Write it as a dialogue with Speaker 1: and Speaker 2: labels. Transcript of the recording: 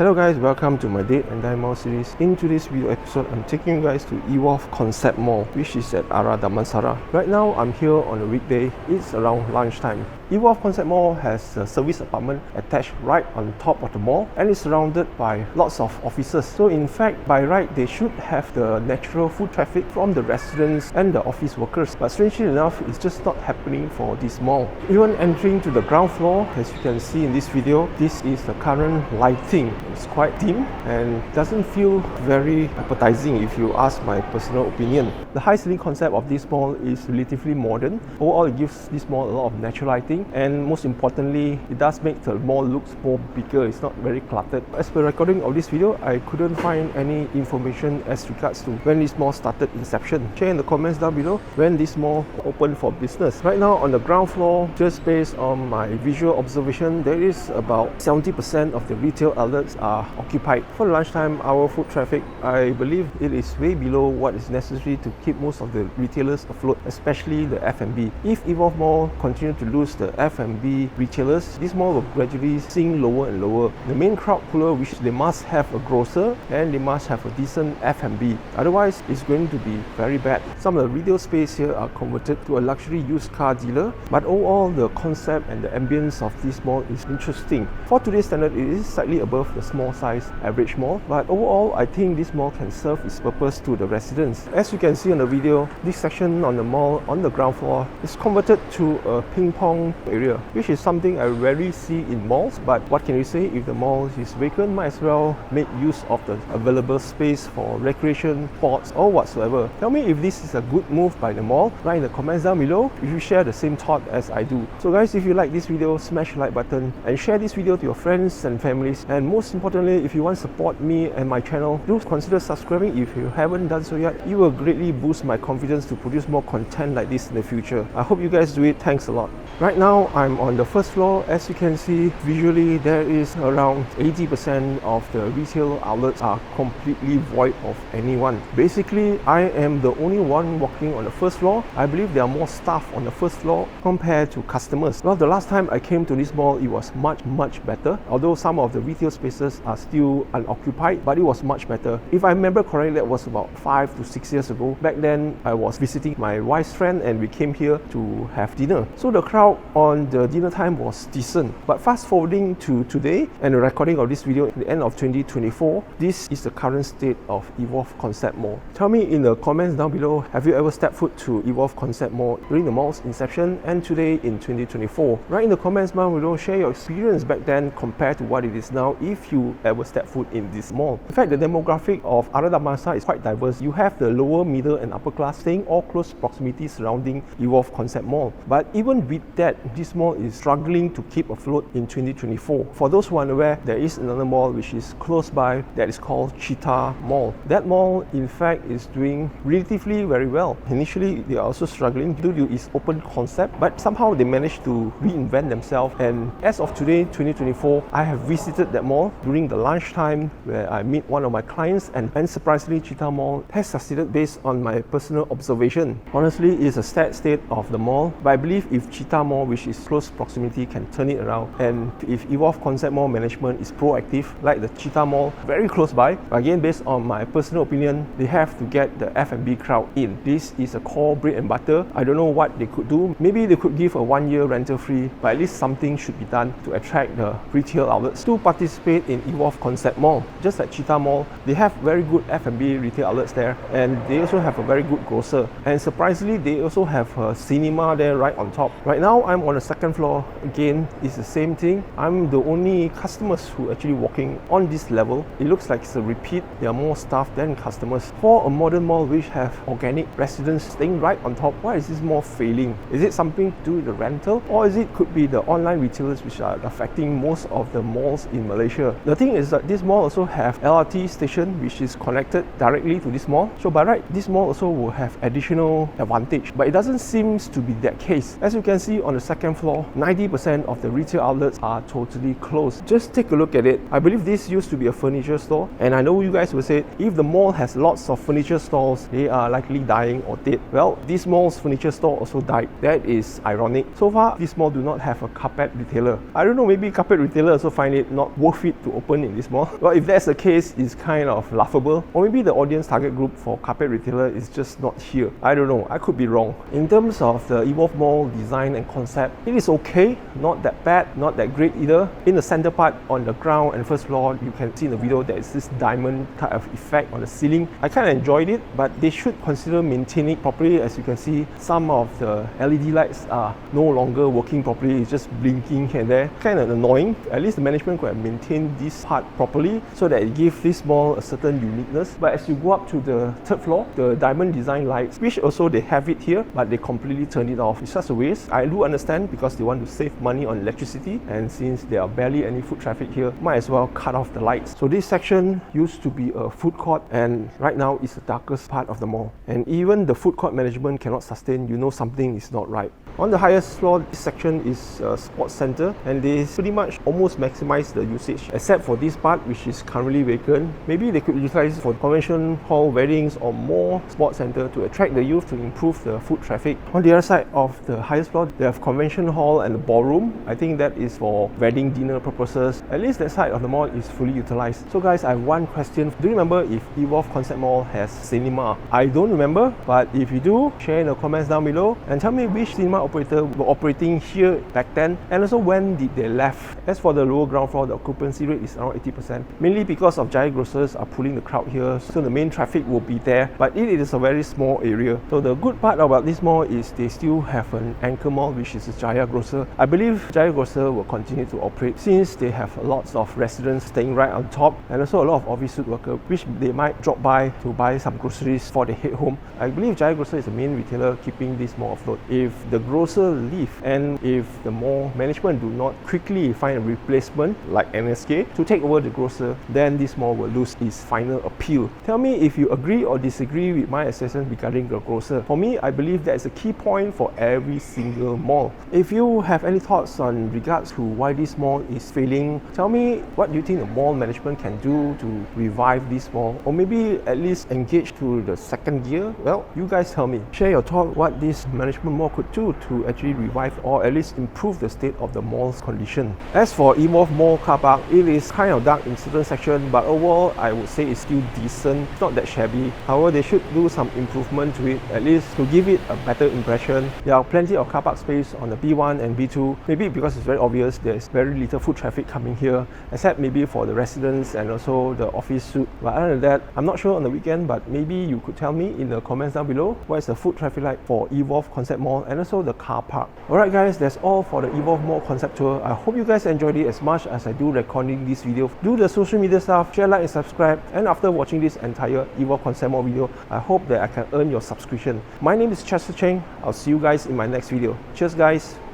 Speaker 1: Hello guys, welcome to my Date and Die Mall series. In today's video episode, I'm taking you guys to Evolve Concept Mall, which is at Ara Damansara. Right now, I'm here on a weekday. It's around lunchtime. Evolve Concept Mall has a service apartment attached right on top of the mall, and it's surrounded by lots of offices. So in fact, by right, they should have the natural foot traffic from the residents and the office workers. But strangely enough, it's just not happening for this mall. Even entering to the ground floor, as you can see in this video, this is the current lighting. It's quite dim and doesn't feel very appetizing if you ask my personal opinion. The high ceiling concept of this mall is relatively modern. Overall, it gives this mall a lot of natural lighting, and most importantly, it does make the mall looks more bigger. It's not very cluttered. As per recording of this video, I couldn't find any information as regards to when this mall started inception. Share in the comments down below when this mall opened for business. Right now on the ground floor, just based on my visual observation, there is about 70% of the retail outlets are occupied. For lunchtime hour foot traffic, I believe it is way below what is necessary to keep most of the retailers afloat, especially the F&B. If Evolve Mall continue to lose the F&B retailers, this mall will gradually sink lower and lower. The main crowd puller, which they must have a grocer and they must have a decent F&B. Otherwise, it's going to be very bad. Some of the retail space here are converted to a luxury used car dealer, but overall the concept and the ambience of this mall is interesting. For today's standard, it is slightly above the small size average mall, but overall I think this mall can serve its purpose to the residents. As you can see on the video, this section on the mall on the ground floor is converted to a ping pong area, which is something I rarely see in malls. But what can you say, if the mall is vacant, might as well make use of the available space for recreation, sports or whatsoever. Tell me if this is a good move by the mall. Write in the comments down below if you share the same thought as I do. So guys, if you like this video, smash the like button and share this video to your friends and families. And most importantly, if you want to support me and my channel, do consider subscribing if you haven't done so yet. It will greatly boost my confidence to produce more content like this in the future. I hope you guys do it. Thanks a lot. Right now, I'm on the first floor. As you can see, visually there is around 80% of the retail outlets are completely void of anyone. Basically, I am the only one walking on the first floor. I believe there are more staff on the first floor compared to customers. Well, the last time I came to this mall, it was much better. Although some of the retail spaces are still unoccupied, but it was much better. If I remember correctly, that was about 5 to 6 years ago. Back then, I was visiting my wife's friend and we came here to have dinner. So the crowd on the dinner time was decent. But fast forwarding to today and the recording of this video at the end of 2024, this is the current state of Evolve Concept Mall. Tell me in the comments down below, have you ever stepped foot to Evolve Concept Mall during the mall's inception and today in 2024? Write in the comments down below, share your experience back then compared to what it is now if you ever step foot in this mall. In fact, the demographic of Ara Damansara is quite diverse. You have the lower, middle and upper class staying all close proximity surrounding Evolve Concept Mall. But even with that, this mall is struggling to keep afloat in 2024. For those who are unaware, there is another mall which is close by that is called Citta Mall. That mall, in fact, is doing relatively very well. Initially, they are also struggling due to its open concept, but somehow they managed to reinvent themselves. And as of today, 2024, I have visited that mall during the lunchtime where I meet one of my clients, and surprisingly, Citta Mall has succeeded based on my personal observation. Honestly, it's a sad state of the mall, but I believe if Citta Mall, which is close proximity, can turn it around, and if Evolve Concept Mall management is proactive like the Citta Mall very close by, again based on my personal opinion, they have to get the F&B crowd in. This is a core bread and butter. I don't know what they could do. Maybe they could give a 1-year rental free, but at least something should be done to attract the retail outlets to participate in Evolve Concept Mall. Just like Citta Mall, they have very good F&B retail outlets there, and they also have a very good grocer. And surprisingly, they also have a cinema there right on top. Right now, I'm on the second floor. Again, it's the same thing. I'm the only customers who actually walking on this level. It looks like it's a repeat. There are more staff than customers. For a modern mall which have organic residents staying right on top, why is this mall failing? Is it something to do with the rental, or is it could be the online retailers which are affecting most of the malls in Malaysia? The thing is that this mall also have LRT station which is connected directly to this mall. So by right, this mall also will have additional advantage, but it doesn't seem to be that case. As you can see on the second floor, 90% of the retail outlets are totally closed. Just take a look at it. I believe this used to be a furniture store, and I know you guys will say if the mall has lots of furniture stores, they are likely dying or dead. Well, this mall's furniture store also died. That is ironic. So far, this mall do not have a carpet retailer. I don't know, maybe carpet retailer also find it not worth it to open in this mall. Well, if that's the case, it's kind of laughable. Or maybe the audience target group for carpet retailer is just not here. I don't know, I could be wrong. In terms of the Evolve Mall design and concept, it is okay, not that bad, not that great either. In the center part, on the ground and first floor, you can see in the video there is this diamond type of effect on the ceiling. I kind of enjoyed it, but they should consider maintaining it properly. As you can see, some of the LED lights are no longer working properly, it's just blinking here and there. Kind of annoying. At least the management could have maintained this part properly so that it gives this mall a certain uniqueness. But as you go up to the third floor, the diamond design lights, which also they have it here, but they completely turn it off. It's such a waste. I do understand because they want to save money on electricity, and since there are barely any foot traffic here, might as well cut off the lights. So this section used to be a food court, and right now it's the darkest part of the mall. And even the food court management cannot sustain, you know something is not right. On the highest floor, this section is a sports center, and they pretty much almost maximize the usage, except for this part which is currently vacant. Maybe they could utilize it for convention hall, weddings, or more sports center to attract the youth to improve the foot traffic. On the other side of the highest floor, they have convention hall and the ballroom. I think that is for wedding dinner purposes. At least that side of the mall is fully utilized. So guys, I have one question. Do you remember if Evolve Concept Mall has cinema? I don't remember, but if you do, share in the comments down below and tell me which cinema operator were operating here back then, and also when did they left. As for the lower ground floor, the occupancy rate is around 80%, mainly because of Jaya grocers are pulling the crowd here, so the main traffic will be there, but it is a very small area. So the good part about this mall is they still have an anchor mall, which is a Jaya grocer. I believe Jaya grocer will continue to operate since they have lots of residents staying right on top, and also a lot of office suite workers which they might drop by to buy some groceries before they head home. I believe Jaya grocer is the main retailer keeping this mall afloat. If the grocer leave, and if the mall management do not quickly find a replacement like NSK to take over the grocer, then this mall will lose its final appeal. Tell me if you agree or disagree with my assessment regarding the grocer. For me, I believe that is a key point for every single mall. If you have any thoughts on regards to why this mall is failing, tell me what you think the mall management can do to revive this mall, or maybe at least engage to the second gear. Well, you guys tell me. Share your thought what this management mall could do to actually revive or at least improve the state of the mall's condition. As for Evolve Mall car park, it is kind of dark in certain section, but overall I would say it's still decent. It's not that shabby. However, they should do some improvement to it, at least to give it a better impression. There are plenty of car park space on the B1 and B2, maybe because it's very obvious there's very little foot traffic coming here, except maybe for the residents and also the office suite. But other than that, I'm not sure on the weekend, but maybe you could tell me in the comments down below what is the foot traffic like for Evolve Concept Mall and also the car park. Alright guys, that's all for the Evolve Mall concept tour. I hope you guys enjoyed it as much as I do recording this video. Do the social media stuff, share, like and subscribe, and after watching this entire Evolve Concept Mall video, I hope that I can earn your subscription. My name is Chester Cheng. I'll see you guys in my next video. Cheers guys!